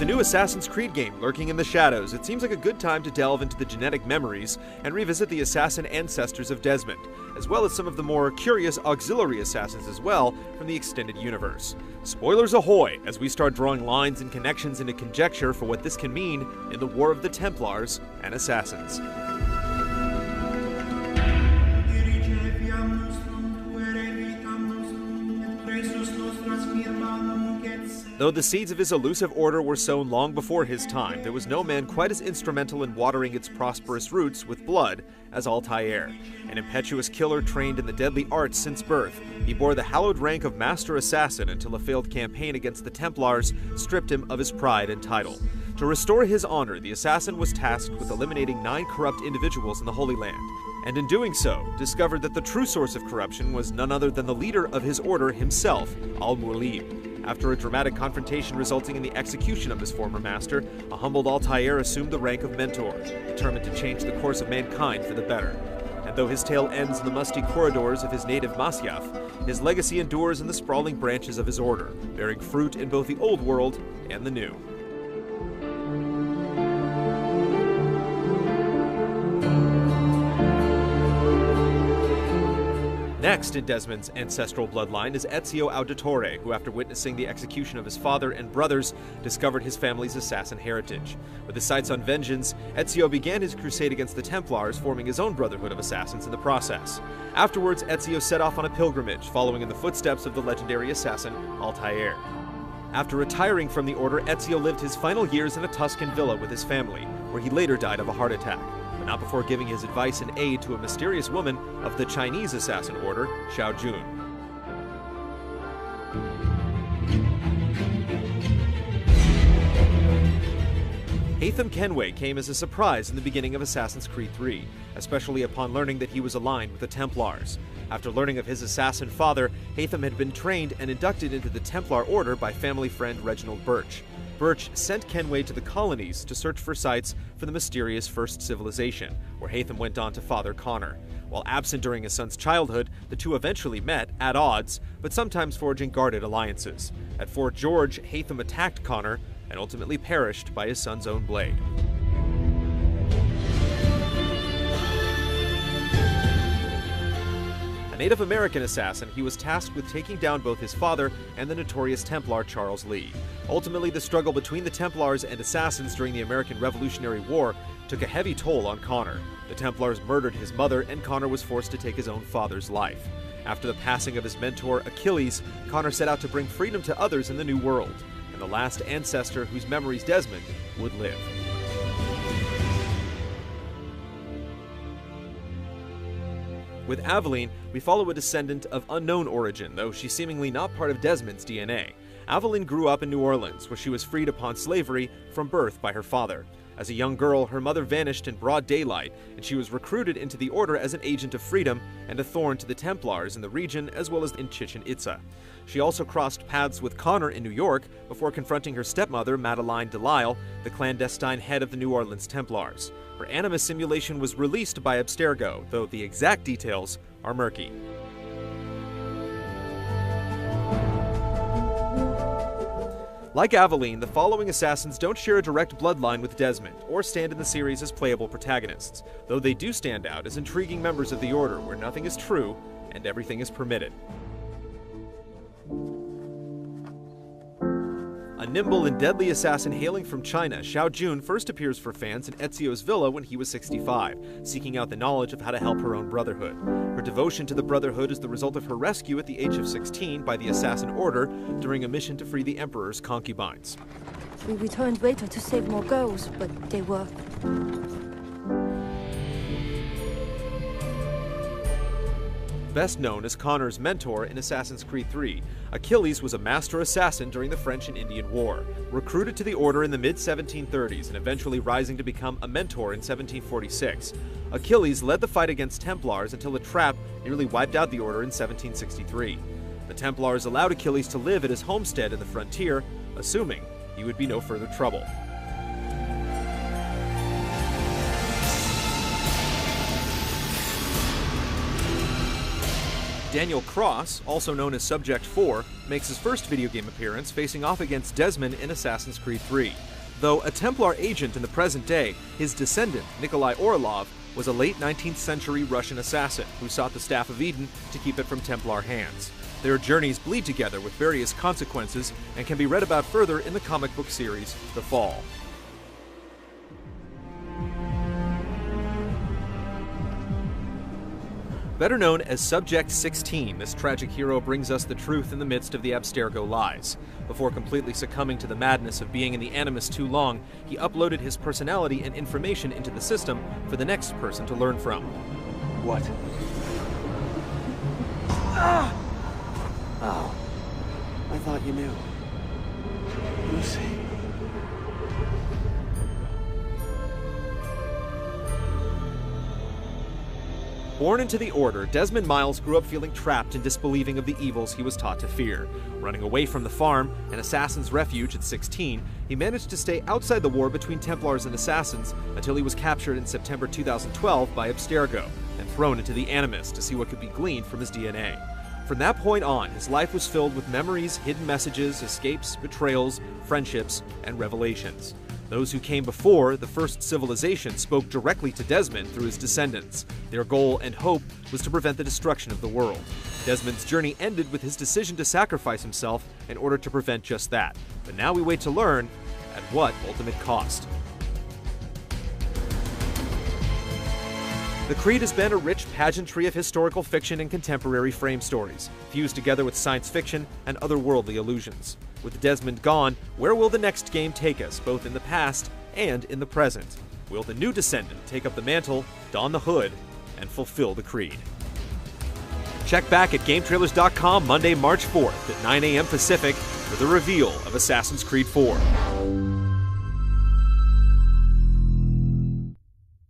new Assassin's Creed game lurking in the shadows, it seems like a good time to delve into the genetic memories and revisit the assassin ancestors of Desmond, as well as some of the more curious auxiliary assassins as well from the extended universe. Spoilers ahoy as we start drawing lines and connections into conjecture for what this can mean in the War of the Templars and Assassins. Though the seeds of his elusive order were sown long before his time, there was no man quite as instrumental in watering its prosperous roots with blood as Altair. An impetuous killer trained in the deadly arts since birth, he bore the hallowed rank of Master Assassin until a failed campaign against the Templars stripped him of his pride and title. To restore his honor, the assassin was tasked with eliminating 9 corrupt individuals in the Holy Land, and in doing so, discovered that the true source of corruption was none other than the leader of his order himself, Al-Mualim. After a dramatic confrontation resulting in the execution of his former master, a humbled Altair assumed the rank of mentor, determined to change the course of mankind for the better. And though his tale ends in the musty corridors of his native Masyaf, his legacy endures in the sprawling branches of his order, bearing fruit in both the old world and the new. Next in Desmond's ancestral bloodline is Ezio Auditore, who after witnessing the execution of his father and brothers, discovered his family's assassin heritage. With his sights on vengeance, Ezio began his crusade against the Templars, forming his own brotherhood of assassins in the process. Afterwards, Ezio set off on a pilgrimage, following in the footsteps of the legendary assassin Altair. After retiring from the order, Ezio lived his final years in a Tuscan villa with his family, where he later died of a heart attack. Not before giving his advice and aid to a mysterious woman of the Chinese assassin order, Xiao Jun. Haytham Kenway came as a surprise in the beginning of Assassin's Creed III, especially upon learning that he was aligned with the Templars. After learning of his assassin father, Haytham had been trained and inducted into the Templar Order by family friend Reginald Birch. Birch sent Kenway to the colonies to search for sites for the mysterious First Civilization, where Haytham went on to father Connor. While absent during his son's childhood, the two eventually met, at odds, but sometimes forging guarded alliances. At Fort George, Haytham attacked Connor and ultimately perished by his son's own blade. A Native American assassin, he was tasked with taking down both his father and the notorious Templar Charles Lee. Ultimately, the struggle between the Templars and assassins during the American Revolutionary War took a heavy toll on Connor. The Templars murdered his mother, and Connor was forced to take his own father's life. After the passing of his mentor, Achilles, Connor set out to bring freedom to others in the New World, and the last ancestor whose memories Desmond would live. With Aveline, we follow a descendant of unknown origin, though she's seemingly not part of Desmond's DNA. Aveline grew up in New Orleans, where she was freed upon slavery from birth by her father. As a young girl, her mother vanished in broad daylight, and she was recruited into the order as an agent of freedom and a thorn to the Templars in the region as well as in Chichen Itza. She also crossed paths with Connor in New York before confronting her stepmother, Madeline Delisle, the clandestine head of the New Orleans Templars. Her animus simulation was released by Abstergo, though the exact details are murky. Like Aveline, the following assassins don't share a direct bloodline with Desmond, or stand in the series as playable protagonists, though they do stand out as intriguing members of the Order, where nothing is true and everything is permitted. A nimble and deadly assassin hailing from China, Xiao Jun first appears for fans in Ezio's villa when he was 65, seeking out the knowledge of how to help her own brotherhood. Her devotion to the Brotherhood is the result of her rescue at the age of 16 by the Assassin Order during a mission to free the Emperor's concubines. We returned later to save more girls, but they were... Best known as Connor's mentor in Assassin's Creed III, Achilles was a master assassin during the French and Indian War. Recruited to the Order in the mid-1730s and eventually rising to become a mentor in 1746, Achilles led the fight against Templars until a trap nearly wiped out the Order in 1763. The Templars allowed Achilles to live at his homestead in the frontier, assuming he would be no further trouble. Daniel Cross, also known as Subject 4, makes his first video game appearance facing off against Desmond in Assassin's Creed III. Though a Templar agent in the present day, his descendant, Nikolai Orlov, was a late 19th century Russian assassin who sought the Staff of Eden to keep it from Templar hands. Their journeys bleed together with various consequences and can be read about further in the comic book series, The Fall. Better known as Subject 16, this tragic hero brings us the truth in the midst of the Abstergo lies. Before completely succumbing to the madness of being in the Animus too long, he uploaded his personality and information into the system for the next person to learn from. What? Ah! Oh, I thought you knew. Lucy. Born into the Order, Desmond Miles grew up feeling trapped and disbelieving of the evils he was taught to fear. Running away from the farm, an assassin's refuge at 16, he managed to stay outside the war between Templars and Assassins until he was captured in September 2012 by Abstergo and thrown into the Animus to see what could be gleaned from his DNA. From that point on, his life was filled with memories, hidden messages, escapes, betrayals, friendships, and revelations. Those who came before, the first civilization, spoke directly to Desmond through his descendants. Their goal and hope was to prevent the destruction of the world. Desmond's journey ended with his decision to sacrifice himself in order to prevent just that. But now we wait to learn at what ultimate cost. The Creed has been a rich pageantry of historical fiction and contemporary frame stories, fused together with science fiction and otherworldly illusions. With Desmond gone, where will the next game take us, both in the past and in the present? Will the new descendant take up the mantle, don the hood, and fulfill the Creed? Check back at GameTrailers.com Monday, March 4th at 9 a.m. Pacific for the reveal of Assassin's Creed 4.